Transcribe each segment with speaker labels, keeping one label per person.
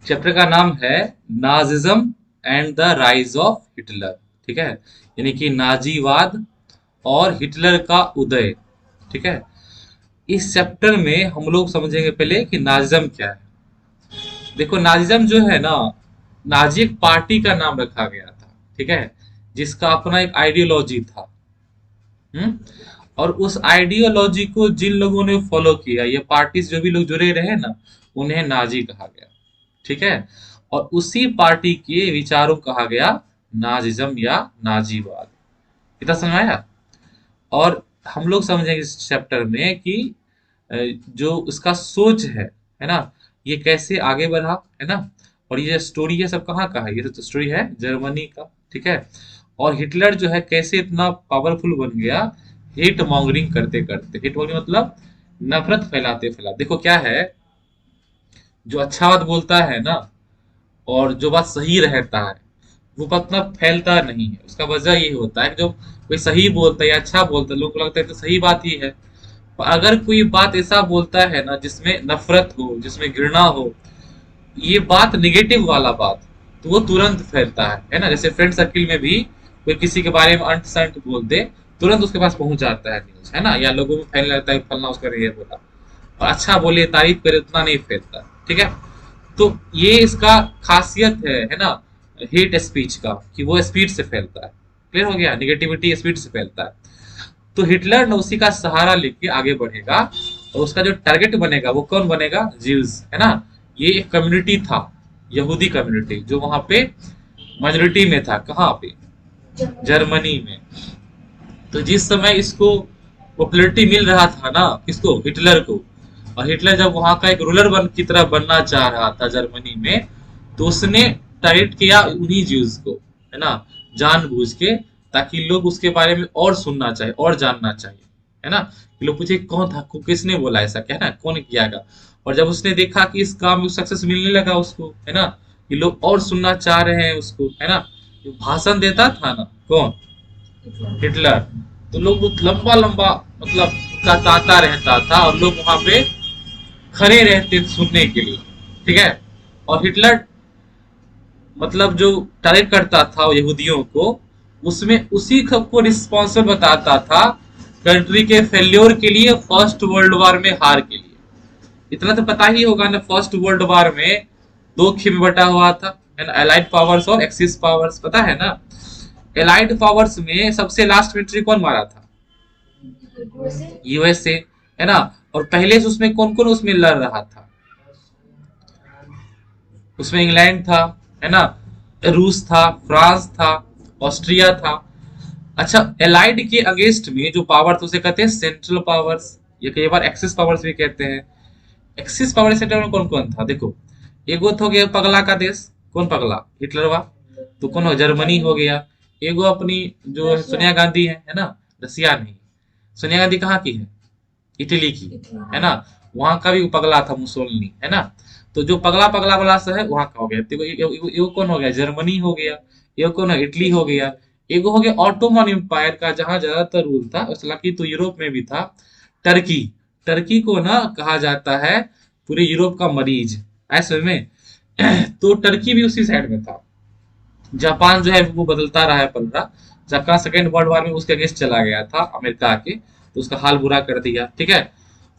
Speaker 1: Chapter का नाम है Nazism and the rise of Hitler. ठीक है, यानी कि नाजीवाद और हिटलर का उदय। ठीक है, इस चैप्टर में हम लोग समझेंगे पहले कि नाजिज्म क्या है। देखो, नाजिज्म जो है ना, नाजी एक पार्टी का नाम रखा गया था। ठीक है, जिसका अपना एक आइडियोलॉजी था। हम्म, और उस आइडियोलॉजी को जिन लोगों ने फॉलो किया, ये पार्टी से जो भी लोग जुड़े रहे ना, उन्हें नाजी कहा गया। ठीक है, और उसी पार्टी के विचारों को कहा गया नाजिज्म या नाजीवाद। इतना समझ आया? और हम लोग समझेंगे इस चैप्टर में कि जो उसका सोच है ना, ये कैसे आगे बढ़ा, है ना। और ये स्टोरी है सब कहाँ का है, ये तो स्टोरी है जर्मनी का। ठीक है, और हिटलर जो है कैसे इतना पावरफुल बन गया, हेट मॉन्गरिंग करते करते। हेट मॉन्गरिंग मतलब नफरत फैलाते फैलाते। देखो क्या है, जो अच्छा बात बोलता है ना, और जो बात सही रहता है, वो बात ना फैलता नहीं है। उसका वजह ये होता है कि जो कोई सही बोलता है या अच्छा बोलता है, लोगों को लगता है तो सही बात ही है। पर अगर कोई बात ऐसा बोलता है ना जिसमें नफरत हो, जिसमें घृणा हो, ये बात निगेटिव वाला बात, तो वो तुरंत फैलता है ना। जैसे फ्रेंड सर्किल में भी कोई किसी के बारे में अंट संट बोल दे, तुरंत उसके पास पहुंच जाता है न्यूज, है ना, या लोगों में फैलने लगता है फलना उसका ये बोला। और अच्छा बोले, तारीफ करे, उतना नहीं फैलता। ठीक है, तो ये इसका खासियत है ना, हेट स्पीच का, कि वो स्पीड से फैलता है। क्लियर हो गया, निगेटिविटी स्पीड से फैलता है। तो हिटलर ने उसी का सहारा लेके आगे बढ़ेगा, और उसका जो टारगेट बनेगा वो कौन बनेगा, जीव्स, है ना। ये एक कम्युनिटी था, यहूदी कम्युनिटी, जो वहां पे मेजोरिटी में था। कहाँ पे, जर्मनी में। तो जिस समय इसको पॉपुलरिटी मिल रहा था ना, किसको, हिटलर को, और हिटलर जब वहां का एक रूलर की तरह बनना चाह रहा था जर्मनी में, तो उसने टारगेट किया उन्हीं ज्यूज को, है ना, जानबूझ के, ताकि लोग उसके बारे में और सुनना चाहे और जानना चाहिए, है ना। कि लोग पूछे कौन था, किसने बोला ऐसा, क्या है ना, कौन कियागा। और जब उसने देखा कि इस काम में सक्सेस मिलने लगा उसको, है ना, कि लोग और सुनना चाह रहे हैं उसको, है ना, जो भाषण देता था ना, कौन, हिटलर। तो लोग बहुत लंबा लंबा मतलब ताता रहता था, और लोग वहां पे खड़े रहते सुनने के लिए। ठीक है, और हिटलर मतलब जो टारगेट करता था यहूदियों को, उसमें उसी को रिस्पॉन्सिबल बताता था कंट्री के फेल्योर के लिए, फर्स्ट वर्ल्ड वॉर में हार के लिए। इतना तो पता ही होगा ना, फर्स्ट वर्ल्ड वॉर में दो खिम बटा हुआ था, है ना, एलाइड पावर्स और एक्सिस पावर्स, पता है ना। एलाइड पावर्स में सबसे लास्ट विक्ट्री कौन मारा था, यूएसए, है ना। और पहले से उसमें कौन कौन उसमें लड़ रहा था, उसमें इंग्लैंड था, है ना, रूस था, फ्रांस था, ऑस्ट्रिया था। अच्छा, एलाइड के अगेंस्ट में जो पावर थे उसे कहते हैं सेंट्रल पावर्स, ये कई बार एक्सिस पावर्स भी कहते हैं। एक्सिस पावर सेंटर में कौन कौन था, देखो, एगो तो हो गया पगला का देश, कौन पगला, हिटलर वा। तो कौन हो, जर्मनी हो गया। एगो अपनी जो सोनिया गांधी है ना, रसिया नहीं, सोनिया गांधी कहाँ की है, इटली की, है ना। वहां का भी पगला था मुसोलिनी, है ना। तो जो पगला पगला वाला सा है वहां का हो गया। तो एगो कौन हो गया, जर्मनी हो गया। एगो कौन है, इटली हो गया। एगो हो गया ऑटोमन एम्पायर का, जहां ज्यादातर रूल था, हालांकि तो यूरोप में भी था, टर्की। टर्की को ना कहा जाता है पूरे यूरोप का मरीज, ऐसे में। तो टर्की भी उसी साइड में था। जापान जो है वो बदलता रहा है, पल रहा। जापान सेकेंड वर्ल्ड वॉर में उसके अगेंस्ट चला गया था अमेरिका के, तो उसका हाल बुरा कर दिया। ठीक है,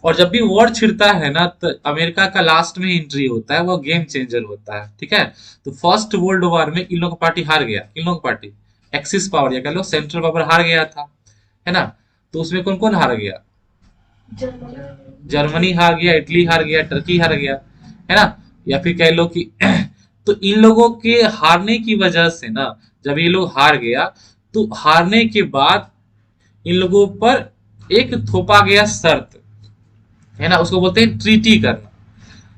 Speaker 1: और जब भी वॉर छिड़ता है ना, तो अमेरिका का लास्ट में एंट्री होता है, वो गेम चेंजर होता है। ठीक है, तो फर्स्ट वर्ल्ड वॉर में इन लोगों का पार्टी हार गया, इन लोगों का पार्टी एक्सिस पावर या कह लो सेंट्रल पावर हार गया था, है ना। तो उसमें कौन कौन हार गया, जर्मनी हार गया, इटली हार गया, टर्की हार गया, है ना। या फिर कह लो कि तो इन लोगों के हारने की वजह से ना, जब ये लोग हार गया, तो हारने के बाद इन लोगों पर एक थोपा गया शर्त, है ना, उसको बोलते हैं ट्रीटी करना।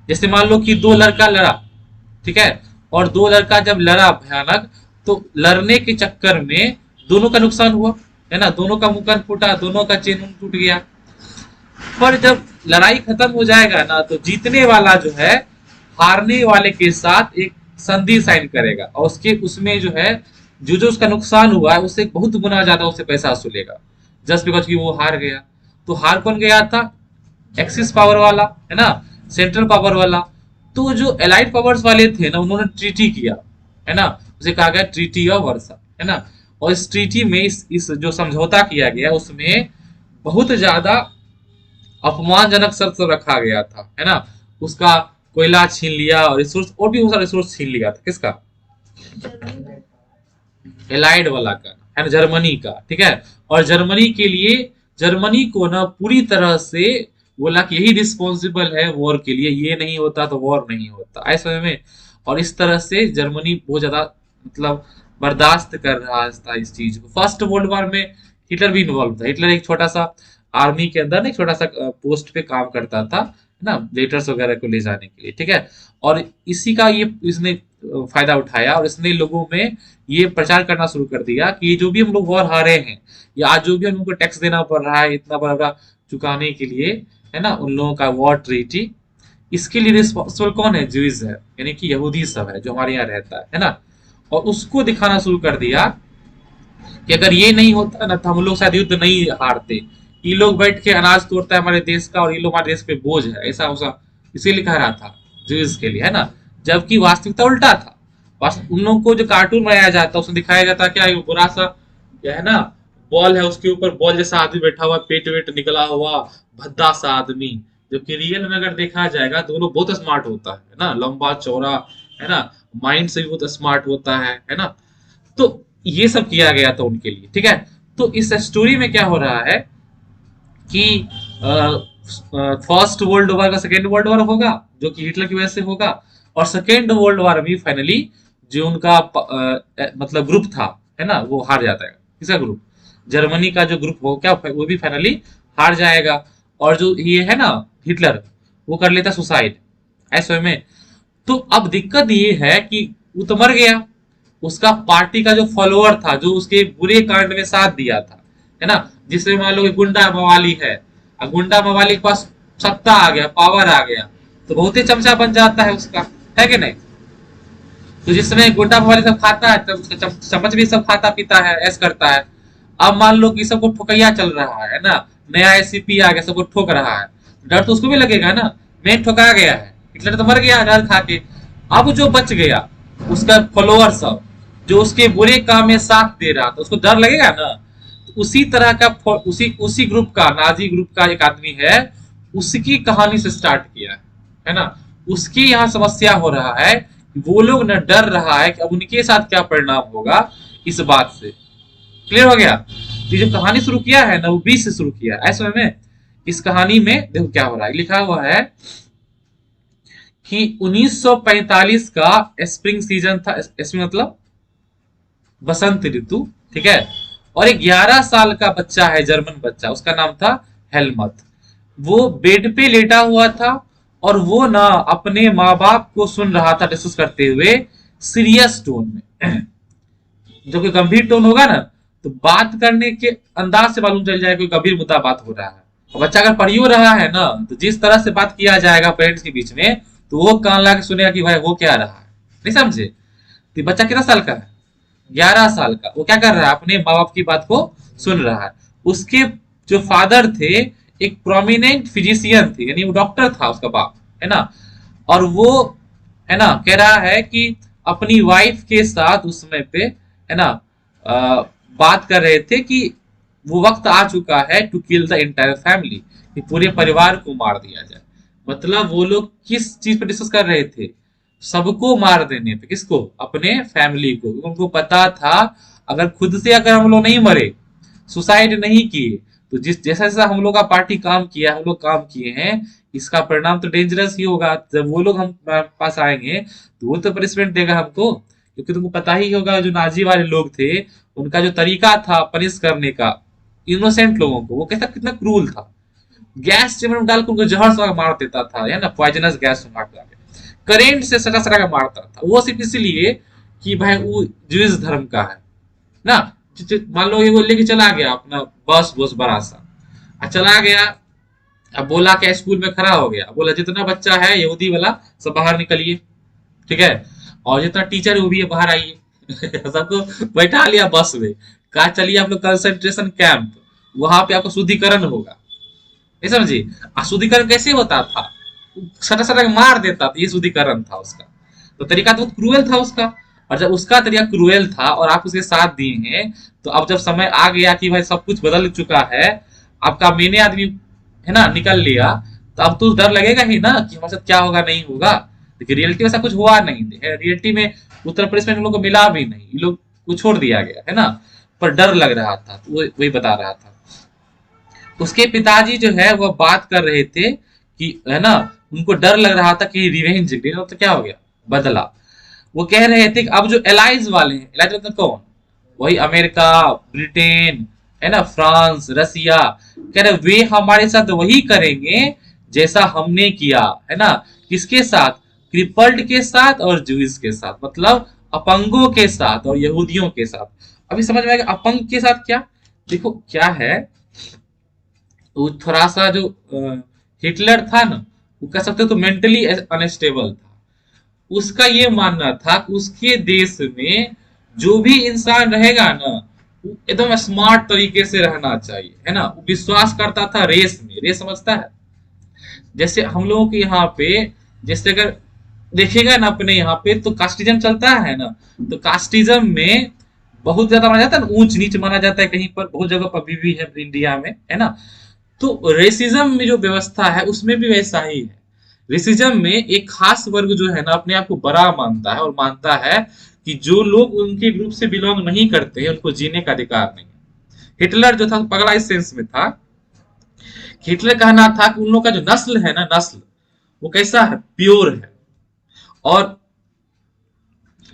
Speaker 1: जैसे मान लो कि दो लड़का लड़ा, ठीक है, और दो लड़का जब लड़ा भयानक, तो लड़ने के चक्कर में दोनों का नुकसान हुआ, है ना, दोनों का मुंह कान फूटा, दोनों का चेन टूट गया। पर जब लड़ाई खत्म हो जाएगा ना, तो जीतने वाला जो है हारने वाले के साथ एक संधि साइन करेगा, और उसके उसमें जो है जो जो उसका नुकसान हुआ है उससे बहुत गुना ज्यादा उससे पैसा वसूलेगा, जस्ट बिकॉज कि वो हार गया। तो हार कौन गया था, एक्सिस पावर वाला, है ना, सेंट्रल पावर वाला। तो जो एलाइड पावर्स वाले थे ना, उन्होंने ट्रीटी किया, है ना, उसे कहा गया ट्रीटी ऑफ वर्सा, है ना। और इस ट्रीटी में इस जो समझौता किया गया उसमें बहुत ज्यादा अपमानजनक शर्त रखा गया था, है ना। उसका कोयला छीन लिया और रिसोर्स, और भी बहुत सारा रिसोर्स छीन लिया था, किसका, एलाइड वाला का, है ना, जर्मनी का, ठीक है। और जर्मनी के लिए, जर्मनी को ना पूरी तरह से बोला कि यही रिस्पॉन्सिबल है वॉर के लिए, ये नहीं होता तो वॉर नहीं होता, ऐसे में। और इस तरह से जर्मनी बहुत ज्यादा मतलब बर्दाश्त कर रहा था इस चीज को। फर्स्ट वर्ल्ड वॉर में हिटलर भी इन्वॉल्व था। हिटलर एक छोटा सा आर्मी के अंदर ना एक छोटा सा पोस्ट पे काम करता था, है ना, लेटर्स वगैरह को ले जाने के लिए, ठीक है। और इसी का ये इसने फायदा उठाया और इसने लोगों में ये प्रचार करना शुरू कर दिया कि जो भी हम लोग वॉर हारे हैं, या आज जो भी हम लोग को टैक्स देना पड़ रहा है इतना बड़ा चुकाने के लिए, है ना, उन लोगों का वॉर ट्रीटी, इसके लिए रिस्पॉन्सिबल कौन है, ज्यूज है, यानी कि यहूदी सब है जो हमारे यहाँ रहता है ना। और उसको दिखाना शुरू कर दिया कि अगर ये नहीं होता ना तो हम लोग शायद युद्ध नहीं हारते। ये लोग बैठ के अनाज तोड़ता है हमारे देश का, और ये लोग हमारे देश पे बोझ है, ऐसा वैसा इसीलिए कह रहा था ज्यूज के लिए, है ना। जबकि वास्तविकता उल्टा था। उन लोगों को जो कार्टून बनाया जाता उसमें दिखाया जाता क्या, बुरा सा, क्या है ना, बॉल है, उसके ऊपर बॉल जैसा आदमी बैठा हुआ, पेट वेट निकला हुआ, भद्दा सा आदमी। जबकि रियल में अगर देखा जाएगा तो वो लोग बहुत स्मार्ट होता है ना, लंबा चौड़ा, है ना, माइंड से भी बहुत स्मार्ट होता है ना। तो ये सब किया गया था उनके लिए, ठीक है। तो इस स्टोरी में क्या हो रहा है कि फर्स्ट वर्ल्ड वॉर का सेकेंड वर्ल्ड वॉर होगा जो कि हिटलर की वजह से होगा, और सेकेंड वर्ल्ड वॉर भी फाइनली जो उनका मतलब ग्रुप था, है ना, वो हार जाता है। किसका ग्रुप, जर्मनी का जो ग्रुप हो, क्या वो भी फाइनली हार जाएगा। और जो ये है ना हिटलर, वो कर लेता सुसाइड ऐसे में। तो अब दिक्कत ये है कि वो तो मर गया, उसका पार्टी का जो फॉलोअर था जो उसके बुरे कांड में साथ दिया था, है ना, जिसमें मान लो कि गुंडा मवाली है, और गुंडा मवाली के पास सत्ता आ गया, पावर आ गया, तो बहुत ही चमचा बन जाता है उसका, है कि नहीं। तो जिसमें गुंडा मवाली सब खाता है तब उसका चम्मच भी सब खाता पीता है, ऐसा करता है। अब मान लो कि सबको ठोकैया चल रहा है ना, नया एसीपी आ गया, सबको ठोक रहा है, डर तो उसको भी लगेगा ना, मैं ठोका गया है, हिटलर तो मर गया डर खा के। अब जो बच गया उसका फॉलोअर सब जो उसके बुरे काम में साथ दे रहा था, उसको डर लगेगा ना। तो उसी तरह का उसी ग्रुप का, नाजी ग्रुप का एक आदमी है, उसकी कहानी से स्टार्ट किया है ना। उसकी यहाँ समस्या हो रहा है, वो लोग न डर रहा है कि अब उनके साथ क्या परिणाम होगा इस बात से। क्लियर हो गया। तो जो कहानी शुरू किया है ना वो 20 से शुरू किया ऐसे में। इस कहानी में देखो क्या हो रहा है, लिखा हुआ है कि 1945 का स्प्रिंग सीजन था, इसमें मतलब बसंत ऋतु, ठीक है। और एक 11 साल का बच्चा है, जर्मन बच्चा, उसका नाम था हेलमत। वो बेड पे लेटा हुआ था और वो ना अपने माँ बाप को सुन रहा था डिस्कस करते हुए सीरियस टोन में। जो कि गंभीर टोन होगा ना तो बात करने के अंदाज से मालूम चल जाए कोई गंभीर मुद्दा बात हो रहा है। और बच्चा अगर पढ़ियो रहा है ना तो जिस तरह से बात किया जाएगा पेरेंट्स के बीच में, तो वो कान ला के सुनेगा कि भाई वो क्या रहा है, नहीं समझे। तो बच्चा कितना साल का है, 11 साल का। वो क्या कर रहा है, अपने माँ बाप की बात को सुन रहा है। उसके जो फादर थे एक प्रोमिनेंट फिजिशियन थे, यानी वो डॉक्टर था उसका बाप, है ना। और वो, है ना, कह रहा है कि अपनी वाइफ के साथ उस समय पे, है ना, बात कर रहे थे कि वो वक्त आ चुका है to kill the entire family, कि पूरे परिवार को मार दिया जाए। मतलब वो लोग किस चीज पर डिस्कस कर रहे थे, सबको मार देने पे। किसको, अपने फैमिली को। उनको पता था अगर खुद से अगर हम लोग नहीं मरे, सुसाइड नहीं किए, तो जैसा जैसा हम लोग का पार्टी काम किया, हम लोग काम किए हैं, इसका परिणाम तो डेंजरस ही होगा। जब वो लोग हम पास आएंगे तो वो तो पनिशमेंट देगा हमको। क्योंकि तुमको पता ही होगा जो नाजी वाले लोग थे उनका जो तरीका था पनिश करने का इनोसेंट लोगों को, वो कैसा कितना क्रूल था। गैस चेम्बर में डाल कर उनको जहर से मार देता था, है ना, पॉइजनस गैस मार के करेंट से सटा सटा के मारता था। वो सिर्फ इसीलिए कि भाई वो ज्यूइश धर्म का है ना। मान लो ये वो लेके चला गया अपना बस बस बड़ा सा, चला गया। अब बोला क्या, स्कूल में खड़ा हो गया, बोला जितना बच्चा है यहूदी वाला सब बाहर निकलिए, ठीक है। और जितना टीचर वो भी है बाहर आइए। सबको बैठा लिया बस में, कहा चलिए आप लोग कंसंट्रेशन कैंप, वहां पे आपको शुद्धिकरण होगा। ये समझिए। शुद्धिकरण कैसे होता था, सटा सटा के मार देता, तो ये शुद्धिकरण था उसका। तो तरीका तो क्रूएल था उसका। और जब उसका तरीका क्रूएल था और आप उसके साथ दिए हैं, तो अब जब समय आ गया कि भाई सब कुछ बदल चुका है, आपका मैंने आदमी है ना निकल लिया, तो अब तो डर लगेगा ही ना कि हमारे साथ क्या होगा नहीं होगा। लेकिन रियलिटी में ऐसा कुछ हुआ नहीं है। रियलिटी में उत्तर प्रदेश में हम लोग को मिला भी नहीं, ये लोग को छोड़ दिया गया है ना। पर डर लग रहा था, तो वही बता रहा था। उसके पिताजी जो है वो बात कर रहे थे कि है ना, उनको डर लग रहा था कि रिवेंज, तो क्या हो गया, बदला। वो कह रहे थे कि अब जो एलाइज वाले हैं, एलाइज मतलब कौन, वही अमेरिका, ब्रिटेन, है ना, फ्रांस, रसिया, कह रहे वे हमारे साथ वही करेंगे जैसा हमने किया है ना, किसके साथ, क्रिपल्ड के साथ और जूइस के साथ, मतलब अपंगों के साथ और यहूदियों के साथ। अभी समझ में आएगा अपंग के साथ क्या। देखो क्या है, वो थोड़ा सा जो हिटलर था ना, वो कह सकते हो तो मेंटली अनस्टेबल था। उसका ये मानना था कि उसके देश में जो भी इंसान रहेगा ना, वो एकदम स्मार्ट तरीके से रहना चाहिए, है ना। वो विश्वास करता था रेस में, रेस समझता है, जैसे हम लोगों के यहाँ पे, जैसे अगर देखेगा ना अपने यहाँ पे तो कास्टिज्म चलता है ना, तो कास्टिज्म में बहुत ज्यादा माना जाता है ना, ऊंच नीच माना जाता है कहीं पर, बहुत जगह पर अभी भी है इंडिया में, है ना। तो रेसिज्म में जो व्यवस्था है उसमें भी वैसा ही है। रेसिज्म में एक खास वर्ग जो है ना अपने आप को बड़ा मानता है और मानता है कि जो लोग उनके ग्रुप से बिलोंग नहीं करते हैं उनको जीने का अधिकार नहीं है। हिटलर जो था पगला इस सेंस में था, हिटलर कहना था कि उन लोगों का जो नस्ल है ना, नस्ल वो कैसा है, प्योर है। और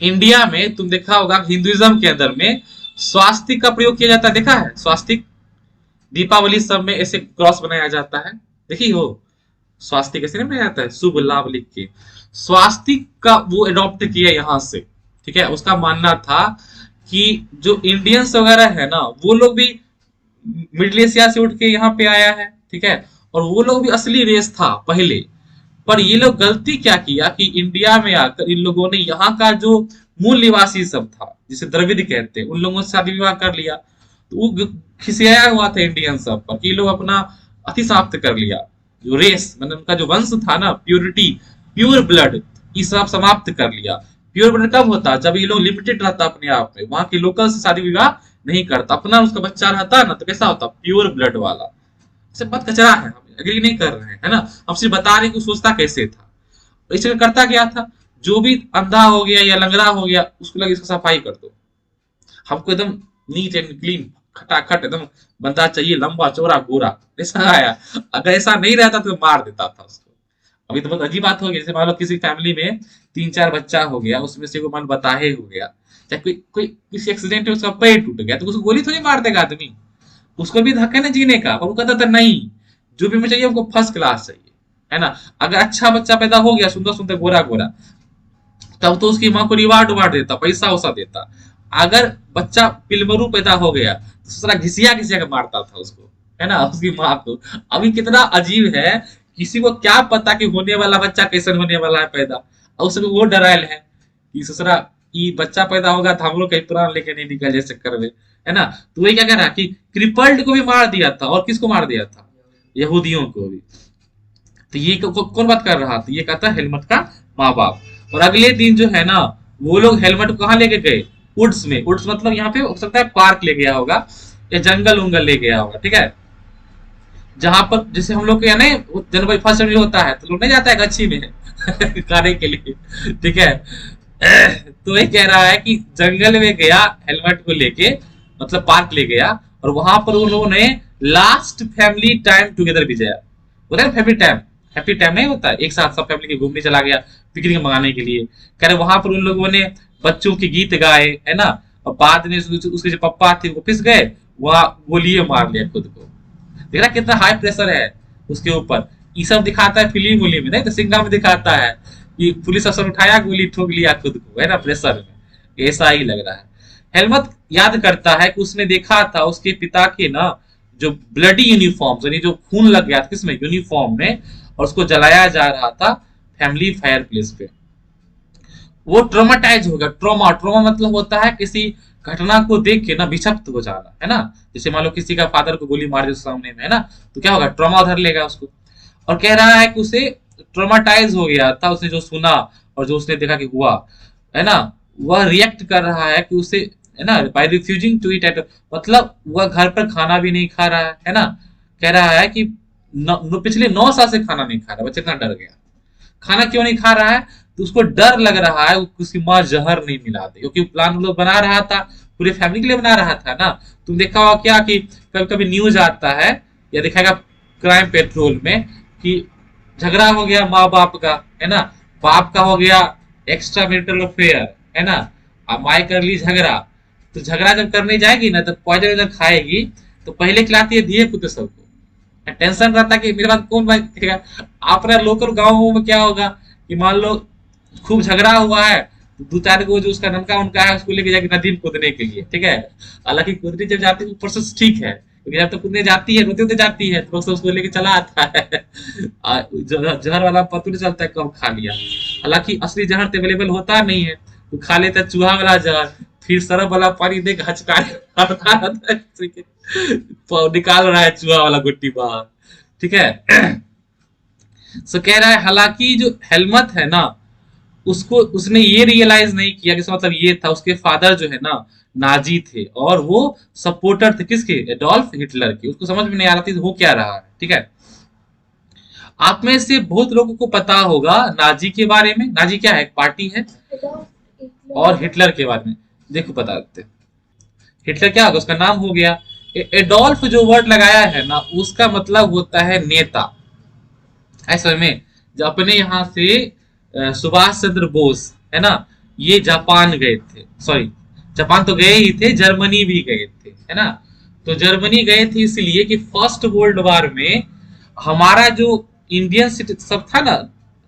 Speaker 1: इंडिया में तुम देखा होगा हिंदुइज्म के अंदर में स्वास्तिक का प्रयोग किया जाता है, देखा है स्वास्तिक, दीपावली सब में ऐसे क्रॉस बनाया जाता है, देखी हो, स्वास्तिक ऐसे नहीं बनाया जाता है, शुभ लाभ लिख के। स्वास्तिक का वो अडॉप्ट किया यहाँ से, ठीक है। उसका मानना था कि जो इंडियंस वगैरह है ना, वो लोग भी मिडिल एशिया से उठ के यहाँ पे आया है, ठीक है। और वो लोग भी असली रेस था पहले। पर ये लोग गलती क्या किया कि इंडिया में आकर इन लोगों ने यहाँ का जो मूल निवासी सब था, जिसे द्रविड़ कहते हैं, उन लोगों से शादी विवाह कर लिया। तो वो खिसियाया हुआ था इंडियन सब पर कि लोग अपना अति समाप्त कर लिया, जो रेस मतलब उनका जो वंश था ना, प्योरिटी, प्योर ब्लड, ये सब समाप्त कर लिया। प्योर ब्लड कब होता, जब ये लोग लिमिटेड रहता अपने आप में, वहां के लोकल से शादी विवाह नहीं करता, अपना उसका बच्चा रहता ना, तो कैसा होता, प्योर ब्लड वाला। से बात कचरा है, हम एग्री नहीं कर रहे हैं, है ना। हम सिर्फ बता रहे हैं कि सोचता कैसे था। इसलिए करता क्या था, जो भी अंधा हो गया या लंगड़ा हो गया उसको लगे इसको सफाई कर दो, हमको एकदम नीट एंड क्लीन खटाखट एकदम बंदा चाहिए, लंबा चौड़ा गोरा, ऐसा आया। अगर ऐसा नहीं रहता तो मार देता था उसको। अभी तो बहुत अजीब बात हो गई, जैसे मान लो किसी फैमिली में 3-4 बच्चा हो गया, उसमें से को मन बताहे हो गया, चाहे कोई कोई किसी एक्सीडेंट में उसका पैर टूट गया, तो उसको गोली थोड़ी मार देगा आदमी, उसको भी हक है ना जीने का। और वो कहता था नहीं, जो भी मुझे चाहिए हमको फर्स्ट क्लास चाहिए, है ना। अगर अच्छा बच्चा पैदा हो गया, सुंदर सुंदर गोरा गोरा, तब तो उसकी माँ को रिवार्ड उवार्ड देता, पैसा वैसा देता। अगर बच्चा पिलमरू पैदा हो गया तो सारा घिसिया घिसिया के मारता था उसको, है ना, उसकी माँ को। अभी कितना अजीब है, किसी को क्या पता कि होने वाला बच्चा कैसे होने वाला है पैदा, और उसमें वो डरायल है कि ससुरा ये बच्चा पैदा होगा तो हम लोग कहीं प्राण लेके नहीं निकल जाए चक्कर में, है ना। तो वही क्या कह रहा कि क्रिपल्ड को भी मार दिया था, और किसको मार दिया था, यहूदियों को भी। तो ये कौन बात कर रहा था, ये कहता हेलमेट का माँ बाप। और अगले दिन जो है ना, वो लोग हेलमेट को कहाँ लेके गए, वुड्स में। वुड्स मतलब यहाँ पे हो सकता है पार्क ले गया होगा या जंगल उंगल ले गया होगा, ठीक है। जहां पर जैसे हम लोग के यहाँ नहीं जनवरी 1 जनवरी होता है, तो लोग नहीं जाता है गच्छी में खाने के लिए, ठीक है। तो ये कह रहा है कि जंगल में गया हेलमेट को लेके, मतलब पार्क ले गया, और वहां पर उन लोगों ने लास्ट फैमिली टाइम टुगेदर बिताया। होता है फैमिली टाइम, हैप्पी टाइम नहीं होता, एक साथ सब फैमिली के घूमने चला गया पिकनिक मनाने के लिए। कह रहे वहां पर उन लोगों ने बच्चों के गीत गाए, है ना। और बाद में उसके जो पापा थे वो पिस गए, वहां गोलियां मार लिया खुद को। देख रहा कितना हाई प्रेशर है उसके ऊपर। ये सब दिखाता है फिल्म उली में, नहीं तो सिंगा में दिखाता है कि पुलिस अफसर उठाया गोली ठोक लिया खुद को, है ना, प्रेशर में। ऐसा ही लग रहा है। हेलमत याद करता है कि उसने देखा था उसके पिता के ना जो ब्लडी यूनिफॉर्म, यानी जो खून लग गया था किसमें, यूनिफॉर्म में, और उसको जलाया जा रहा था फैमिली फायर प्लेस पे। वो ट्रोमाटाइज हो गया। ट्रोमा, ट्रोमा मतलब होता है किसी घटना को देख के ना विक्षिप्त हो जाना, है ना। जैसे मान लो किसी का फादर को गोली मार दे सामने में, है ना, तो क्या होगा, ट्रोमा उधर लेगा उसको। और कह रहा है कि उसे ट्रोमाटाइज हो गया था, उसने जो सुना और जो उसने देखा कि हुआ, है ना, वह रिएक्ट कर रहा है कि उसे, है ना, by refusing to eat eat, मतलब वह घर पर खाना भी नहीं खा रहा है ना, कह रहा है कि पिछले 9 साल से खाना नहीं खा रहा, बच्चा इतना डर गया। खाना क्यों नहीं खा रहा है? तो उसको डर लग रहा है उसकी माँ जहर नहीं मिला दे, क्योंकि प्लान वो लोग बना रहा था, पूरे फैमिली के लिए बना रहा था ना। तुम देखा होगा क्या कि कभी कभी न्यूज आता है या दिखाएगा क्राइम पेट्रोल में कि झगड़ा हो गया माँ बाप का, है ना, बाप का हो गया एक्स्ट्रा मैरिटल अफेयर, है ना, अब माई कर ली झगड़ा, तो झगड़ा जब करने जाएगी ना तो पॉइजन जब खाएगी तो पहले खिलाती है दिए पुत्र सबको, टेंशन रहता है कि मेरे बाद कौन भाई देगा। अपना लोकल गाँव में क्या होगा कि मान लो खूब झगड़ा हुआ है, तो 2-4 को जो उसका ननका उनका है उसको लेके जाके नदी में कूदने के लिए, ठीक है। हालांकि कूदने जब जाती है ऊपर से ठीक है, क्योंकि जब तक कूदने जाती है रोते रोते जाती है तो लोग उसको लेके चला आता है। जहर वाला पता नहीं चलता है कब खा लिया। हालांकि असली जहर तो अवेलेबल होता नहीं है, तो खा लेता है चूहा वाला जहर, फिर सरफ वाला पानी दे हचका निकाल रहा है चूहा वाला गुट्टी बाहर, ठीक है। सो कह रहा है हालांकि जो हेलमत है ना, उसको उसने ये रियलाइज नहीं किया कि मतलब ये था उसके फादर जो है ना नाजी थे, और वो सपोर्टर थे किसके? एडोल्फ हिटलर के। उसको समझ में नहीं आ रहा था हो क्या रहा है, ठीक है। आप में से बहुत लोगों को पता होगा नाजी के बारे में। नाजी क्या है? एक पार्टी है। और हिटलर के बारे में देखो बता देते। हिटलर क्या होगा? उसका नाम हो गया। एडोल्फ जो वर्ड लगाया है ना उसका मतलब होता है नेता। ऐसे में जो अपने यहाँ से सुभाष चंद्र बोस, है ना, ये जापान गए थे, सॉरी जापान तो गए ही थे, जर्मनी भी गए थे, है ना। तो जर्मनी गए थे इसलिए कि फर्स्ट वर्ल्ड वॉर में हमारा जो इंडियन सब था ना,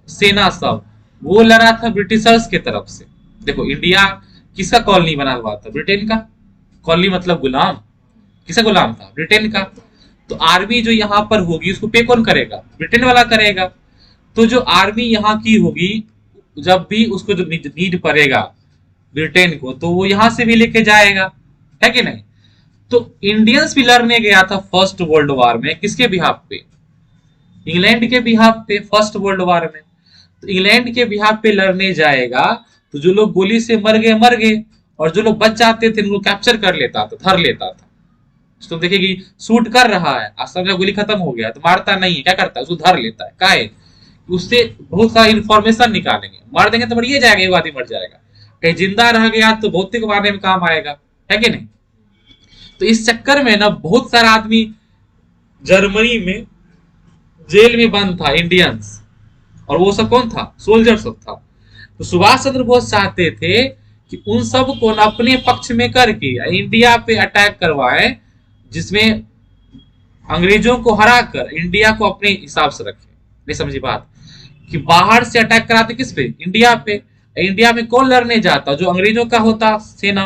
Speaker 1: सेना सब, वो लड़ा था ब्रिटिशर्स के तरफ से। देखो इंडिया किसका कॉलोनी बना हुआ था? ब्रिटेन का। कॉलोनी मतलब गुलाम। किसका गुलाम था? ब्रिटेन का। तो आर्मी जो यहाँ पर होगी उसको पे कौन करेगा? ब्रिटेन वाला करेगा। तो जो आर्मी यहाँ की होगी जब भी उसको जो नीड पड़ेगा ब्रिटेन को, तो वो यहाँ से भी लेके जाएगा, है कि नहीं। तो इंडियंस भी लड़ने गया था फर्स्ट वर्ल्ड वॉर में, किसके बिहाफ पे? इंग्लैंड के बिहाफ पे, फर्स्ट वर्ल्ड वॉर में। तो इंग्लैंड के बिहाफ पे लड़ने जाएगा तो जो लोग गोली से मर गए, और जो लोग बच जाते थे उनको कैप्चर कर लेता था, धर लेता था। तो देखेगी शूट कर रहा है, आसपास में गोली खत्म हो गया तो मारता नहीं है, क्या करता है? उसको धर लेता है। काहे? उससे बहुत सारा इंफॉर्मेशन निकालेंगे। मार देंगे तो मरिए जाएगा, एक आदमी मर जाएगा, कहीं जिंदा रह गया तो भौतिक मारने में काम आएगा, है कि नहीं। तो इस चक्कर में ना बहुत सारा आदमी जर्मनी में जेल में बंद था, इंडियंस। और वो सब कौन था? सोल्जर सब था। तो सुभाष चंद्र बोस चाहते थे कि उन सब को अपने पक्ष में करके इंडिया पे अटैक करवाए, जिसमें अंग्रेजों को हराकर इंडिया को अपने हिसाब से रखे। नहीं समझी बात? कि बाहर से अटैक कराते किस पे? इंडिया पे। इंडिया में कौन लड़ने जाता? जो अंग्रेजों का होता सेना,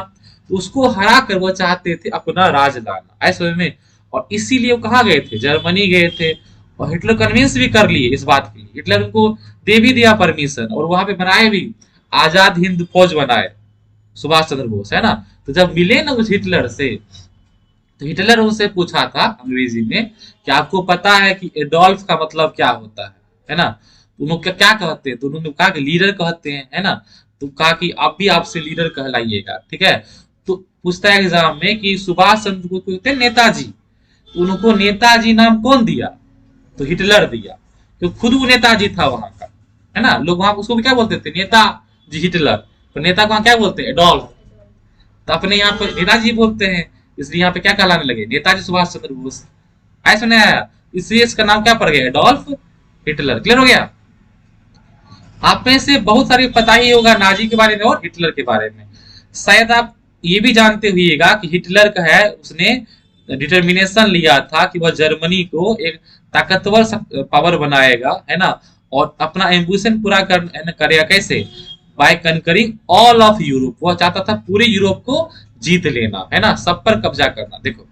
Speaker 1: तो उसको हरा कर वो चाहते थे अपना राज लाना, ऐसे में। और इसीलिए वो कहाँ गए थे? जर्मनी गए थे। और हिटलर कन्विंस भी कर लिए इस बात के लिए, हिटलर उनको दे भी दिया परमिशन, और वहां पे बनाए भी आजाद हिंद फौज बनाए सुभाष चंद्र बोस, है ना। तो जब मिले ना उस हिटलर से, तो हिटलर उनसे पूछा था अंग्रेजी में कि आपको पता है कि एडोल्फ का मतलब क्या होता है ना। तो उन्होंने क्या कहते हैं? तो उन्होंने कहा कि लीडर कहते हैं, है ना। तो कहा कि आप भी आपसे लीडर कहलाइएगा, ठीक है। तो पूछता है एग्जाम में कि सुभाष चंद्र को कहते हैं नेताजी, तो उनको नेताजी नाम कौन दिया? तो हिटलर दिया, क्योंकि खुद वो नेताजी था वहां का, है ना। लोग वहां उसको भी क्या बोलते थे? नेताजी हिटलर। तो नेता को वहां क्या बोलते हैं? एडोल्फ। तो अपने यहाँ पर नेताजी बोलते हैं, इसलिए यहाँ पे क्या कहलाने लगे? नेताजी सुभाष चंद्र बोस। ऐसा नहीं आया, इसलिए इसका नाम क्या पड़ गया? Adolf Hitler. क्लियर हो गया? आप में से बहुत सारी पता ही होगा नाजी के बारे में और हिटलर के बारे में। शायद आप ये भी जानते हुएगा कि हिटलर का है उसने डिटर्मिनेशन लिया था कि वह जर्मनी को एक ताकतवर पावर बनाएगा, है ना। और अपना एम्बिशन पूरा करेगा कैसे? By conquering all of Europe. वह चाहता था पूरे यूरोप को जीत लेना, है ना, सब पर कब्जा करना। देखो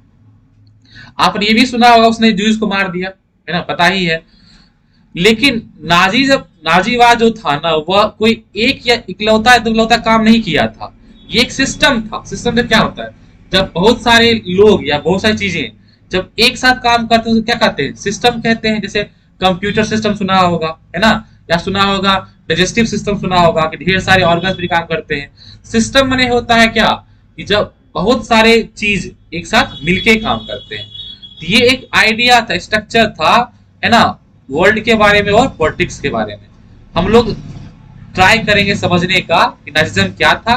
Speaker 1: आपने ये भी सुना होगा उसने जूस को मार दिया, है ना, पता ही है। लेकिन नाजीवाद जो था ना, वह कोई एक या इकलौता दुकलौता काम नहीं किया था, ये एक सिस्टम था। सिस्टम में क्या होता है? जब बहुत सारे लोग या बहुत सारी चीजें जब एक साथ काम करते हैं तो क्या कहते हैं? सिस्टम कहते हैं। जैसे कंप्यूटर सिस्टम सुना होगा, है ना, या सुना होगा डाइजेस्टिव सिस्टम सुना होगा कि ढेर सारे ऑर्गन्स भी काम करते हैं। सिस्टम माने होता है क्या कि जब बहुत सारे चीज एक साथ मिलके काम करते हैं। तो ये एक आइडिया था, स्ट्रक्चर था, है ना, वर्ल्ड के बारे में और पॉलिटिक्स के बारे में। हम लोग ट्राई करेंगे समझने का कि नाजिज्म क्या था,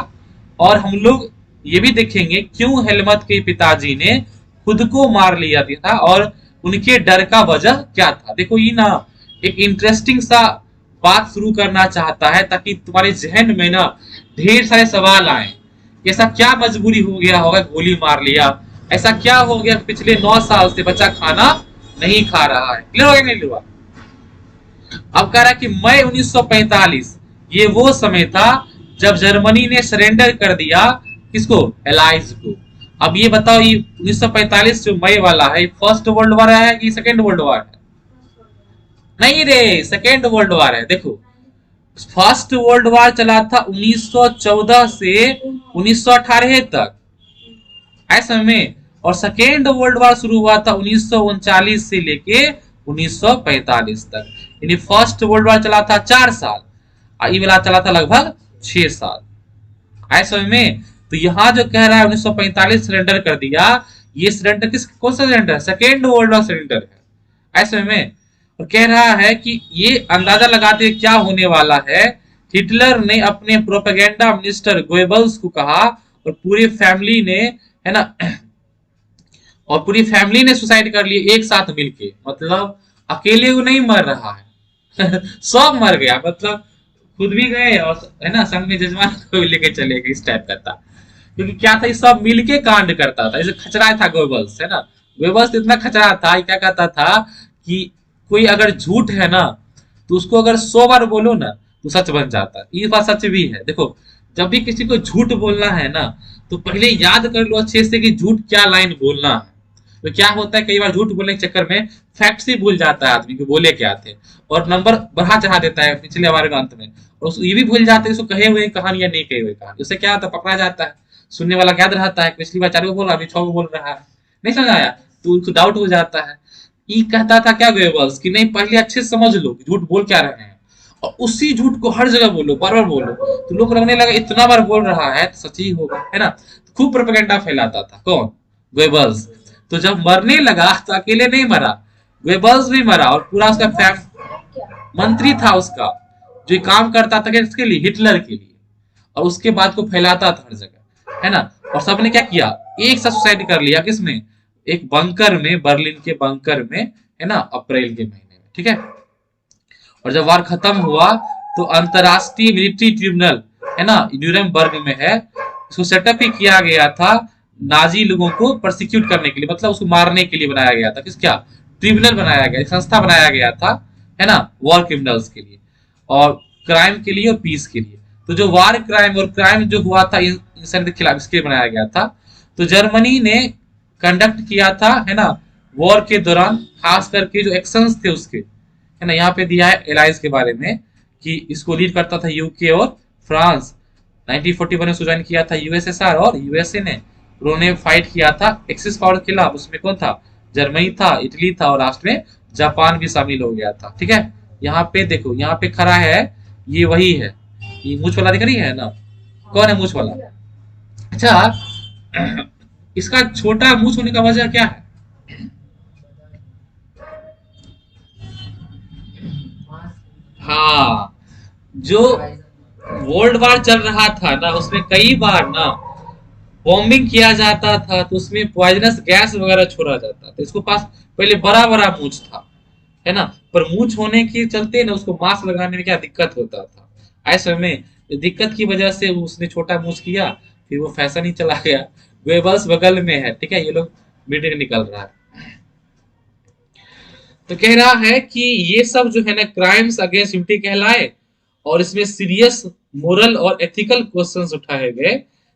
Speaker 1: और हम लोग ये भी देखेंगे क्यों हेलमत के पिताजी ने खुद को मार लिया था और उनके डर का वजह क्या था। देखो ये ना एक इंटरेस्टिंग सा बात शुरू करना चाहता है ताकि तुम्हारे जहन में ना ढेर सारे सवाल आए। ऐसा क्या मजबूरी हो गया होगा, गोली मार लिया, ऐसा क्या हो गया पिछले 9 साल से बच्चा खाना नहीं खा रहा है। क्लियर हो गया नहीं हुआ? अब कह रहा है कि मई 1945 ये वो समय था जब जर्मनी ने सरेंडर कर दिया किसको, एलाइज को। अब ये बताओ ये 1945 जो मई वाला है फर्स्ट वर्ल्ड वॉर है कि सेकेंड वर्ल्ड वॉर है? नहीं रे, सेकेंड वर्ल्ड वॉर है। देखो फर्स्ट वर्ल्ड वॉर चला था 1914 से 1918 तक ऐसे में, और सेकेंड वर्ल्ड वॉर शुरू हुआ था 1939 से लेके 1945 तक। यानी फर्स्ट वर्ल्ड वॉर चला था 4 साल और ये वाला चला था लगभग 6 साल ऐसे में। तो यहाँ जो कह रहा है 1945 सरेंडर कर दिया, ये सरेंडर किस कौन सा सरेंडर है? सेकेंड वर्ल्ड वॉर सरेंडर है ऐसे में। और कह रहा है कि ये अंदाजा लगाते क्या होने वाला है। हिटलर ने अपने प्रोपेगेंडा मिनिस्टर गोएबल्स को कहा और पूरी फैमिली ने, है ना, और पूरी फैमिली ने सुसाइड कर लिए एक साथ मिलके। मतलब अकेले वो नहीं मर रहा है सब मर गया, मतलब खुद भी गए और, है ना, संग में जजमान को भी लेके चले गए, इस टाइप का था। क्योंकि क्या था, सब मिलके कांड करता था। जैसे खचरा था गोएबल्स, है ना, गोएबल्स इतना खचरा था, क्या कहता था कि कोई अगर झूठ है ना तो उसको अगर 100 बार बोलो ना तो सच बन जाता है। ये बात सच भी है। देखो जब भी किसी को झूठ बोलना है ना तो पहले याद कर लो अच्छे से कि झूठ क्या लाइन बोलना है। तो क्या होता है कई बार झूठ बोलने के चक्कर में फैक्ट्स ही भूल जाता है आदमी कि बोले क्या थे, और नंबर बढ़ा चढ़ा देता है पिछले बार में अंत में, और ये भी भूल जाते हैं कहे हुए कहानी या नहीं कहे हुए कहानी। उससे क्या होता है, पकड़ा जाता है। सुनने वाला याद रहता है पिछली बार 4 को बोला, अभी 6 को बोल रहा है, नहीं समझ आया, तो उसको डाउट हो जाता है। ये कहता था क्या गोएबल्स कि नहीं, पहले अच्छे से समझ लो झूठ बोल क्या रहे हैं, और उसी झूठ को हर जगह बोलो, बार बार बोलो। तो लोग लगने लगा इतना बार बोल रहा है तो सच ही होगा, है ना। खूब प्रोपेगेंडा फैलाता था कौन, गोएबल्स। तो जब मरने लगा तो अकेले नहीं मरा, गोएबल्स भी मरा, और पूरा उसका मंत्री था उसका जो काम करता था किसके लिए, हिटलर के लिए, और उसके बाद को फैलाता था हर जगह, है ना। और सबने क्या किया, एक साथ सुसाइड कर लिया, किसमें, एक बंकर में, बर्लिन के बंकर में, है ना, अप्रैल के महीने में, ठीक है। और जब वार खत्म हुआ तो अंतरराष्ट्रीय मिलिट्री ट्रिब्यूनल, है ना, न्यूरेमबर्ग में है, उसको सेटअप ही किया गया था नाजी लोगों को प्रोसिक्यूट करने के लिए, मतलब उसको मारने के लिए बनाया गया था। किस क्या, ट्रिब्यूनल बनाया गया, एक संस्था बनाया गया था, है ना, वॉर क्रिमिनल्स के लिए और क्राइम के लिए और पीस के लिए। तो जो वार क्राइम और क्राइम जो हुआ था इंसान के खिलाफ, इसके लिए बनाया गया था। तो जर्मनी ने कंडक्ट किया था, है ना, वॉर के दौरान खास करके जो एक्शंस थे उसके, है ना, यहाँ पे दिया है एलाइज के बारे में कि इसको लीड करता था यूके और फ्रांस। 1941 में ज्वाइन किया था यूएसएसआर और यूएसए ने। उन्होंने फाइट किया था एक्सिस पावर के खिलाफ। उसमें कौन था, जर्मनी था, इटली था, और लास्ट में जापान भी शामिल हो गया था, ठीक है। यहाँ पे देखो, यहाँ पे खड़ा है, ये वही है, ये मूछ वाला दिख रही है ना, कौन है मूछ वाला? अच्छा इसका छोटा मूछ होने का वजह क्या है? हाँ, जो वर्ल्ड वार चल रहा था ना उसमें कई बार ना बॉम्बिंग किया जाता था, तो उसमें पॉइजनस गैस वगैरह छोड़ा जाता था। इसको पास पहले बड़ा बड़ा मूछ था, है ना, पर मूछ होने के चलते ना उसको मास्क लगाने में क्या दिक्कत होता था। ऐसे में दिक्कत की वजह से उसने छोटा मूछ किया, फिर वो फैशन ही चला गया। वेबल्स बगल में है, ठीक है, ये लोग मीटिंग निकल रहा है। तो कह रहा है कि ये सब जो है ना क्राइम्स अगेंस्ट ह्यूमैनिटी कहलाए, और इसमें सीरियस मोरल और एथिकल क्वेश्चंस उठाए गए।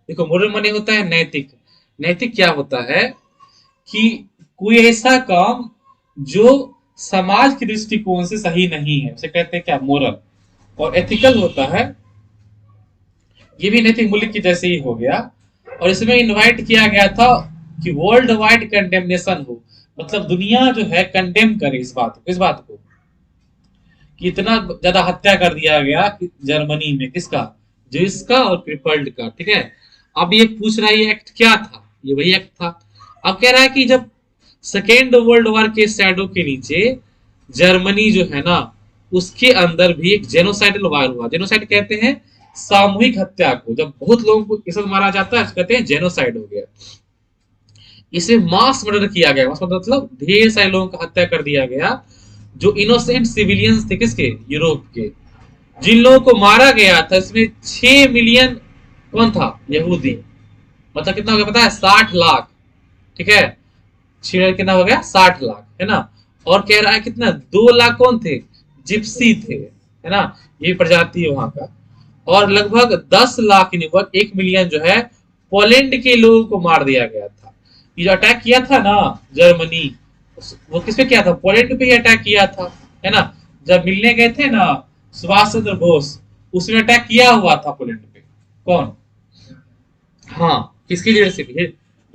Speaker 1: देखो मोरल माने होता है नैतिक, नैतिक क्या होता है कि कोई ऐसा काम जो समाज के दृष्टिकोण से सही नहीं है उसे कहते हैं क्या, मोरल। और एथिकल होता है, ये भी नैतिक मूल्य की जैसे ही हो गया। और इसमें इनवाइट किया गया था कि वर्ल्ड वाइड कंडेमनेशन हो, मतलब दुनिया जो है कंडेम करे इस बात को, कि इतना ज्यादा हत्या कर दिया गया कि जर्मनी में, किसका, ज्यूस का और क्रिपल्ड का, ठीक है। अब ये पूछ रहा है ये एक्ट क्या था, ये वही एक्ट था। अब कह रहा है कि जब सेकेंड वर्ल्ड वॉर के शैडो के नीचे जर्मनी जो है ना, उसके अंदर भी एक जेनोसाइडल वार हुआ। जेनोसाइड कहते हैं सामूहिक हत्या को, जब बहुत लोगों को एक साथ मारा जाता है कहते हैं जेनोसाइड हो गया। इसे मास मर्डर किया गया, मास मर्डर मतलब ढेर सारे लोगों का हत्या कर दिया गया जो इनोसेंट सिविलियंस थे, किसके, यूरोप के। जिन लोगों को मारा गया था इसमें 6 मिलियन कौन था, यहूदी। मतलब कितना हो गया पता है, 60 लाख, ठीक है। 6 कितना हो गया, 60 लाख, है ना। और कह रहा है कितना, 2 लाख कौन थे, जिप्सी थे, है ना, ये प्रजाति है वहां का। और लगभग 10 लाख, 1 मिलियन जो है पोलैंड के लोगों को मार दिया गया था। ये जो अटैक किया था ना जर्मनी, वो किस पे किया था, पोलैंड पे ही अटैक किया था, है ना। जब मिलने गए थे ना सुभाष चंद्र बोस, उसने अटैक किया हुआ था पोलैंड पे। कौन, हाँ, किसकी लीडरशिप,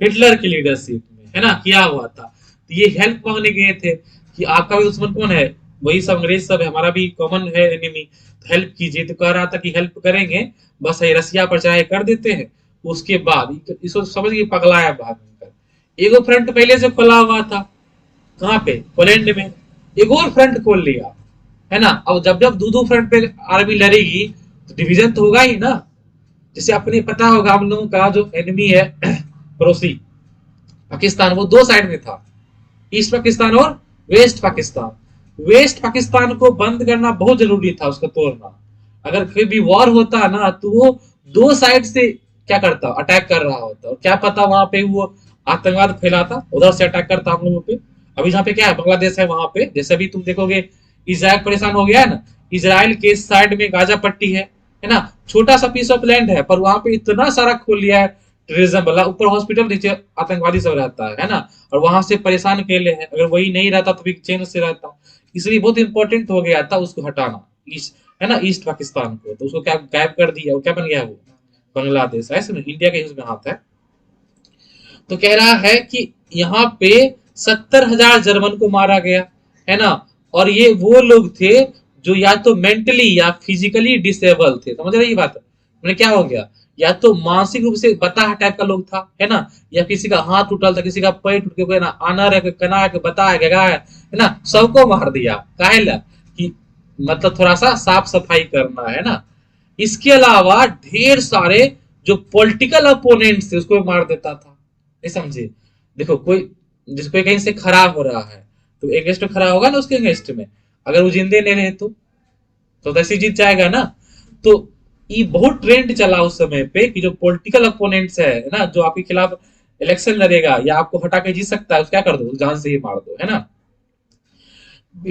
Speaker 1: हिटलर की लीडरशिप में, है ना, किया हुआ था। तो ये हेल्प मांगने गए थे कि आपका भी दुश्मन कौन है, वही सब अंग्रेज सब है, हमारा भी कॉमन है एनिमी, तो हेल्प कीजिए। तो कह रहा था कि हेल्प करेंगे, बस ये रसिया पर चढ़ाई कर देते हैं। उसके बाद इसको समझ के पगलाया भाग कर, एगो फ्रंट पहले से खुला हुआ था, कहाँ पे, पोलैंड में। एक और फ्रंट खोल लिया, है ना। अब जब जब दो दो फ्रंट पे आर्मी लड़ेगी तो डिवीजन तो होगा ही ना। जैसे अपने पता होगा हम लोगों का जो एनिमी है पड़ोसी पाकिस्तान, वो दो साइड में था, ईस्ट पाकिस्तान और वेस्ट पाकिस्तान। वेस्ट पाकिस्तान को बंद करना बहुत जरूरी था, उसको तोड़ना। अगर कोई भी वॉर होता ना तो वो दो साइड से क्या करता, अटैक कर रहा होता, और क्या पता वहां पे वो आतंकवाद फैलाता, उधर से अटैक करता हम लोगों पे। अभी जहाँ पे क्या है, बांग्लादेश है, वहां पे जैसे अभी तुम देखोगे इसराइल परेशान हो गया है ना। इसराइल के साइड में गाजा पट्टी है ना, छोटा सा पीस ऑफ लैंड है, पर वहां पे इतना सारा खोल लिया है टेररिज्म वाला, ऊपर हॉस्पिटल, नीचे आतंकवादी सब रहता है ना। और वहां से परेशान अकेले हैं, अगर वही नहीं रहता तो भी चैन से रहता। इसलिए बहुत इंपॉर्टेंट हो गया था उसको हटाना, ईस्ट, है ना, ईस्ट पाकिस्तान को। तो उसको क्या गायब कर दिया, वो क्या बन गया, वो बांग्लादेश। ऐसे ना इंडिया के उसमें हाथ है। तो कह रहा है कि यहाँ पे 70,000 जर्मन को मारा गया, है ना। और ये वो लोग थे जो या तो मेंटली या फिजिकली डिसेबल थे, समझ रही बात, मैंने क्या हो गया, या तो मानसिक रूप से बताह टाइप का लोग था, है ना, या किसी का हाथ टूटल था, किसी का पैर टूट के, ना आनर है, कना है, बता है, गगा है ना, सबको मार दिया। काहे ला कि मतलब थोड़ा सा साफ सफाई करना, है ना। इसके अलावा ढेर सारे जो पॉलिटिकल अपोनेंट्स थे उसको मार देता था, नहीं समझे। देखो कोई, जिसको कहीं से खराब हो रहा है तो अगेंस्ट में खड़ा होगा ना उसके अगेंस्ट में, अगर वो जिंदे नहीं रहे तो ऐसे जीत जाएगा ना। तो ये बहुत ट्रेंड चला उस समय पे कि जो पॉलिटिकल अपोनेंट्स है ना, जो आपके खिलाफ इलेक्शन लड़ेगा या आपको हटा के जीत सकता है, उसको क्या कर दो, जान से ही मार दो, है ना।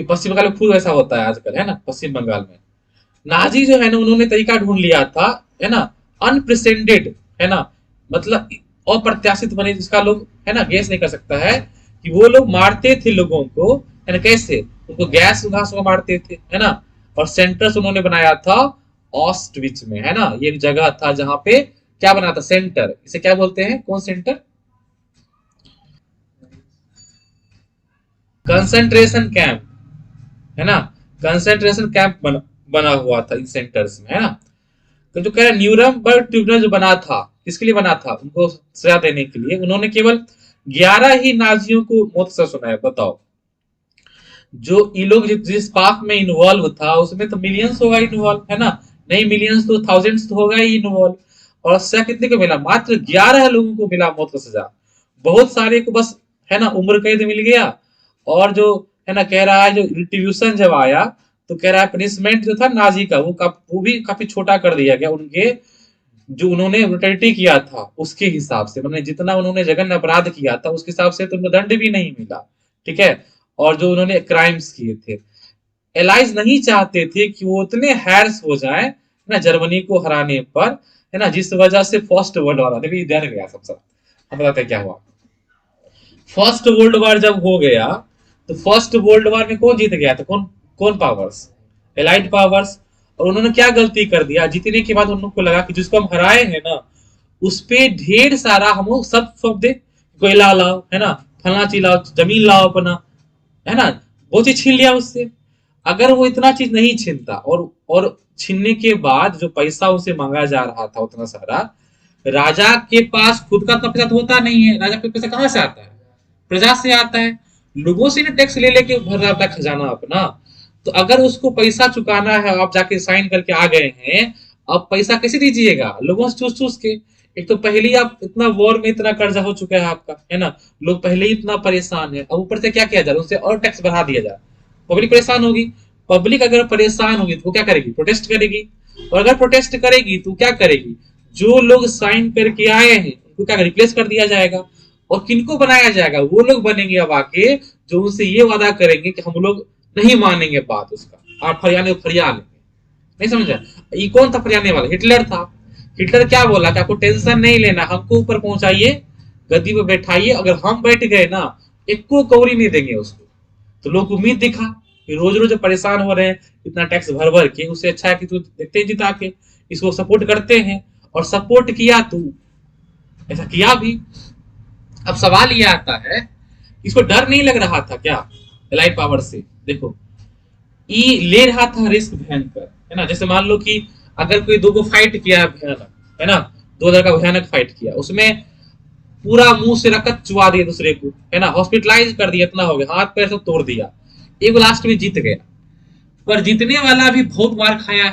Speaker 1: पश्चिम बंगाल में खुद ऐसा होता है आजकल, है ना, पश्चिम बंगाल में। नाजी जो है ना, उन्होंने तरीका ढूंढ लिया था, है ना, अनप्रेसिडेंटेड, है ना, मतलब अप्रत्याशित बने, जिसका लोग, है ना, गैस नहीं कर सकता है कि वो लोग मारते थे लोगों को, है ना, कैसे, उनको गैस घास को मारते थे, है ना। और सेंटर्स उन्होंने बनाया था ऑस्टविच में, है ना, ये एक जगह था जहां पे क्या बना था, सेंटर, इसे क्या बोलते हैं, कौन सेंटर, कंसंट्रेशन कैंप, है ना। कंसंट्रेशन कैंप बना हुआ था इन सेंटर्स में, है ना। तो जो कह रहा न्यूरमबर्ग ट्रिब्यूनल जो बना था, किसके लिए बना था, उनको सजा देने के लिए। उन्होंने केवल 11 ही नाजियों को मौत से सुनाया, बताओ। जो ये लोग जिस पाप में इन्वॉल्व था उसमें तो मिलियंस होगा इन्वॉल्व, है ना, नहीं मिलियंस तो थाउजेंड्स तो होगा ही इन्वॉल्व। और सजा कितने को मिला, मात्र 11 लोगों को मिला मौत का सजा। बहुत सारे को बस, है ना, उम्र कैद मिल गया। और जो, है ना, कह रहा है जो रिट्रीब्यूशन जब आया तो कह रहा है पनिशमेंट जो था नाजी का, वो भी काफी छोटा कर दिया गया उनके, जो उन्होंने ब्रुटलिटी किया था उसके हिसाब से, मतलब जितना उन्होंने जघन्य अपराध किया था उसके हिसाब से तो उनको दंड भी नहीं मिला, ठीक है। और जो उन्होंने क्राइम्स किए थे, एलाइज नहीं चाहते थे कि वो उतने हैर्स हो जाए ना जर्मनी को हराने पर, है ना, जिस वजह से फर्स्ट वर्ल्ड वॉर, देखिए ध्यान गया सब हम बताते हैं क्या हुआ। फर्स्ट वर्ल्ड वॉर जब हो गया तो फर्स्ट वर्ल्ड वॉर में कौन जीत गया था, कौन कौन पावर्स, एलाइड पावर्स। और उन्होंने क्या गलती कर दिया, जीतने के बाद उन लोग को लगा कि जिसको हम हराए हैं ना उस पे ढेर सारा हम लोग सब सौंप दे, कोयला लाओ, है ना, फला चीज लाओ, जमीन लाओ अपना, है ना, बहुत चीज छीन लिया उससे। अगर वो इतना चीज नहीं छीनता और छीनने के बाद जो पैसा उसे मांगा जा रहा था उतना सारा, राजा के पास खुद का तो पैसा तो होता नहीं है, राजा के पैसा कहाँ से आता है? प्रजा से आता है, लोगों से टैक्स ले लेके भर रहा था खजाना अपना। तो अगर उसको पैसा चुकाना है, आप जाके साइन करके आ गए हैं, अब पैसा कैसे दीजिएगा? लोगों से चूस चूस के। एक तो पहले ही आप इतना वॉर में इतना कर्जा हो चुका है आपका, है ना, लोग पहले ही इतना परेशान है, अब ऊपर से क्या किया जा रहा है, उनसे और टैक्स बढ़ा दिया जाए, पब्लिक परेशान होगी। पब्लिक अगर परेशान होगी तो क्या करेगी? प्रोटेस्ट करेगी। और अगर प्रोटेस्ट करेगी तो क्या करेगी? जो लोग साइन करके आए हैं उनको क्या रिप्लेस कर दिया जाएगा। और किनको बनाया जाएगा? वो लोग बनेंगे अब आके जो उनसे ये वादा करेंगे कि हम लोग नहीं मानेंगे बात उसका, आप फरियाने फरिया लेंगे। नहीं समझा? ये कौन था फरियाने वाला? हिटलर था। हिटलर क्या बोला कि आपको टेंशन नहीं लेना, हमको ऊपर पहुंचाइए, गद्दी पर बैठाइए, अगर हम बैठ गए ना एक को कौड़ी नहीं देंगे उसको। तो लोग उम्मीद दिखा कि रोज रोज परेशान हो रहे हैं इतना टैक्स भर भर के, उससे अच्छा है कि तू देखते हैं जिता के, इसको सपोर्ट करते हैं। और सपोर्ट किया तू, ऐसा किया भी। अब सवाल ये आता है, इसको डर नहीं लग रहा था क्या एलाइड पावर से? देखो, ये ले रहा था रिस्क भयंकर, है ना। जैसे मान लो कि अगर कोई दो को फाइट किया भयानक, है ना, दो लड़का भयानक फाइट किया, उसमें पूरा मुंह से रकत चुआ दिया दूसरे को, है ना, हॉस्पिटलाइज कर दिया, इतना हो गया, हाथ पैर सब तोड़ दिया, एक लास्ट में जीत गया। पर जीतने वाला भी बहुत मार खाया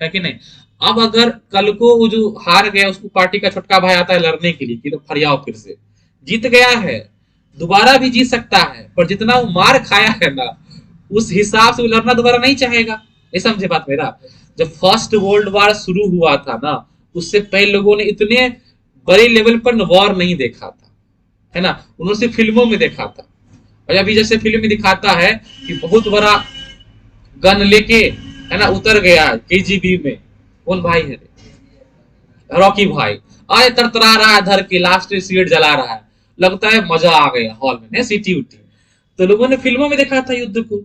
Speaker 1: है कि नहीं? अब अगर कल को वो जो हार गया उसको पार्टी का छोटका भाई आता है लड़ने के लिए कि तो फरियाओ, फिर से जीत गया है, दोबारा भी जीत सकता है, पर जितना वो मार खाया है ना उस हिसाब से वो लड़ना दोबारा नहीं चाहेगा। ये समझे बात मेरा? जब फर्स्ट वर्ल्ड वॉर शुरू हुआ था ना, उससे पहले लोगों ने इतने बड़े लेवल पर वॉर नहीं देखा था, है ना, उन्होंने सिर्फ फिल्मों में देखा था। और अभी जैसे फिल्म में दिखाता है कि बहुत बड़ा गन लेके, है ना, उतर गया केजीबी में, कौन भाई है? रॉकी भाई आए तरतरा रहा है, धर के लास्ट सीट जला रहा है, लगता है मजा आ गया हॉल में, सीटी उठी। तो लोगों ने फिल्मों में देखा था युद्ध को।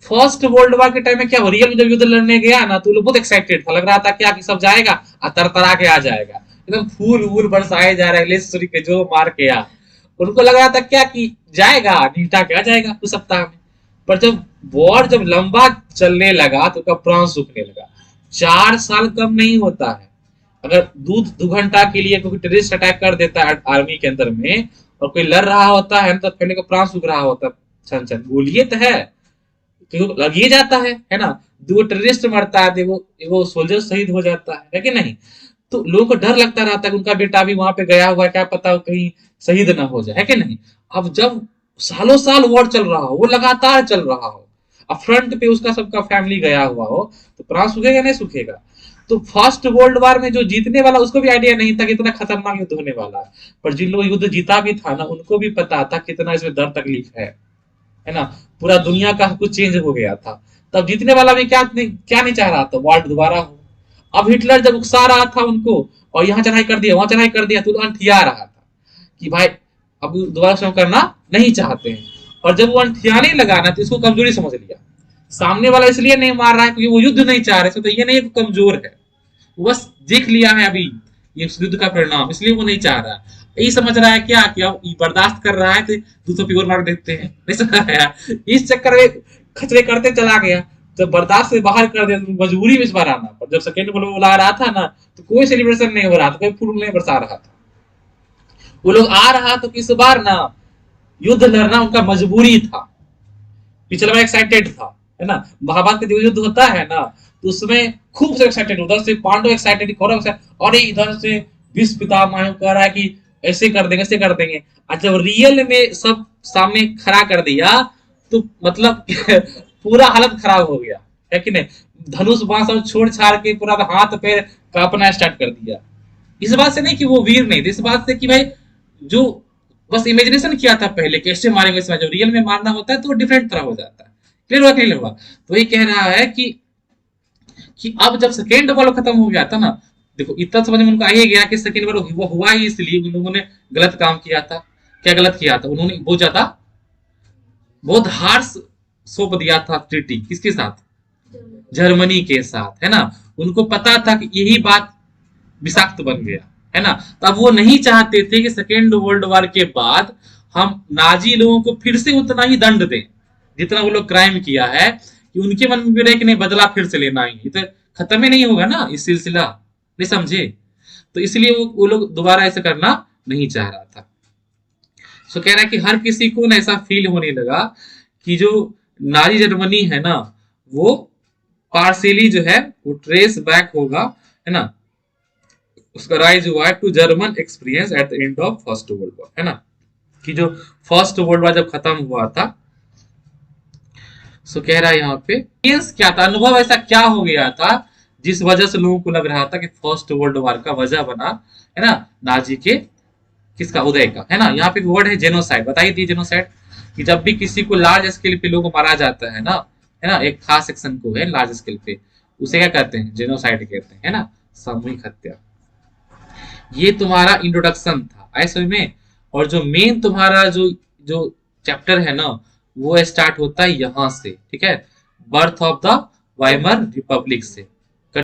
Speaker 1: फर्स्ट वर्ल्ड वॉर के टाइम में क्या हो, रियल में जब युद्ध लड़ने गया ना तो लोग बहुत एक्साइटेड था, लग रहा था क्या कि सब जाएगा और तरतरा के आ जाएगा, एकदम फूल वूल बरसाए जा रहे हैं, के जो मार के आ, उनको लग रहा था क्या कि जाएगा, नीटा के आ जाएगा कुछ सप्ताह में। पर जब वॉर जब लंबा चलने लगा तो उसका प्राण सूखने लगा। 4 साल कम नहीं होता है। अगर 2 घंटा के लिए कोई टेररिस्ट अटैक कर देता है आर्मी के अंदर में और कोई लड़ रहा होता है तो पहले का प्राण सूख रहा होता है, छन छन गोलिए तो है, क्यों लगिए जाता है ना। 2 टेररिस्ट मरता है, वो सोल्जर शहीद हो जाता है कि नहीं? तो लोगों को डर लगता रहता है कि उनका बेटा भी वहां पे गया हुआ है, क्या पता कहीं शहीद ना हो जाए, है कि नहीं? अब जब सालों साल वॉर चल रहा हो, वो लगातार चल रहा हो, अब फ्रंट पे उसका सबका फैमिली गया हुआ हो, तो प्राण सूखेगा नहीं सूखेगा? तो फर्स्ट वर्ल्ड वॉर में जो जीतने वाला उसको भी आइडिया नहीं था कि इतना खतरनाक युद्ध होने वाला है, पर जिन लोग युद्ध जीता भी था ना उनको भी पता था कितना इसमें दर्द तकलीफ है ना। पूरा दुनिया का कुछ चेंज हो गया था। तब जीतने वाला भी क्या नहीं चाह रहा था, वॉर दोबारा हो। अब हिटलर जब उकसा रहा था उनको और यहाँ चढ़ाई कर दिया वहां चढ़ाई कर दिया, तो अंठिया रहा था कि भाई अब दोबारा शुरू करना नहीं चाहते हैं। और जब वो अंठियाने लगा ना तो इसको कमजोरी समझ लिया। सामने वाला इसलिए नहीं मार रहा है क्योंकि वो युद्ध नहीं चाह रहे, तो ये नहीं कमजोर है, वो बस देख लिया है अभी ये युद्ध का परिणाम, इसलिए वो नहीं चाह रहा। यही समझ रहा है क्या कि अब बर्दाश्त कर रहा है तो दूसरों की ओर मार देते हैं, नहीं समझ रहा। इस चक्कर में खचरे करते चला गया, जब बर्दाश्त से बाहर कर दिया तो मजबूरी में इस बार आना। पर जब सेकेंड वर्ल्ड वॉर बुला रहा था ना तो कोई सेलिब्रेशन नहीं हो रहा था, कोई फूल नहीं बरसा रहा था, वो लोग आ रहा तो इस बार ना युद्ध लड़ना उनका मजबूरी था। पिछला बार एक्साइटेड था, है ना, महाभारत का जो युद्ध होता है ना तो उसमें खूब से एक्साइटेड, उधर से पांडव एक्साइटेड, कौरव एक्साइटेड, और इधर से भीष्म पितामह कह रहा है कि ऐसे कर देंगे ऐसे कर देंगे। और जब रियल में सब सामने खड़ा कर दिया तो मतलब पूरा हालत खराब हो गया, है कि नहीं? धनुष बाण सब छोड़ छाड़ के पूरा हाथ पैर कांपना स्टार्ट कर दिया। इस बात से नहीं कि वो वीर नहीं थे, इस बात से कि भाई जो बस इमेजिनेशन किया था पहले कैसे मारेंगे, इस जब रियल में मारना होता है तो डिफरेंट तरह हो जाता है। क्लियर हुआ क्लियर हुआ? तो ये कह रहा है कि अब जब सेकेंड वर्ल्ड खत्म हो गया था ना, देखो इतना समझ में उनको आ ही गया कि सेकेंड वर्ल्ड वो हुआ ही इसलिए उन लोगों ने गलत काम किया था। क्या गलत किया था? उन्होंने बहुत ज्यादा बहुत हार्श सौंप दिया था ट्रीटी, किसके साथ? जर्मनी के साथ, है ना। उनको पता था कि यही बात विषाक्त बन गया, है ना। तब वो नहीं चाहते थे कि सेकेंड वर्ल्ड वॉर के बाद हम नाजी लोगों को फिर से उतना ही दंड दें जितना वो लोग क्राइम किया है, कि उनके मन में भी रहे कि नहीं बदला फिर से लेना ही, ये तो खत्म ही नहीं होगा ना इस सिलसिला, नहीं समझे? तो इसलिए वो लोग दोबारा ऐसा करना नहीं चाह रहा था। सो कह रहा है कि हर किसी को ना ऐसा फील होने लगा कि जो नाजी जर्मनी है ना वो पार्शियली जो है वो ट्रेस बैक होगा, है ना, उसका राइज हुआ है to German experience at the end of first world war, है ना, कि जो फर्स्ट वर्ल्ड वॉर जब खत्म हुआ था। सो कह रहा है यहाँ पे क्या था, अनुभव ऐसा क्या हो गया था जिस वजह से लोगों को लग रहा था कि फर्स्ट वर्ल्ड वॉर का वजह बना, है ना, नाजी के किसका उदय का, है ना। यहाँ पे वर्ड है जेनोसाइड, बताइए थी जेनोसाइड कि जब भी किसी को लार्ज स्केल पे लोग मारा जाता है ना, एक खास सेक्शन को है लार्ज स्केल पे, उसे क्या कहते हैं, जेनोसाइड कहते हैं, है ना, सामूहिक हत्या। ये तुम्हारा इंट्रोडक्शन था ऐसे में, और जो मेन तुम्हारा जो जो चैप्टर है ना वो स्टार्ट होता है यहाँ से, ठीक है, birth of the Weimar Republic से,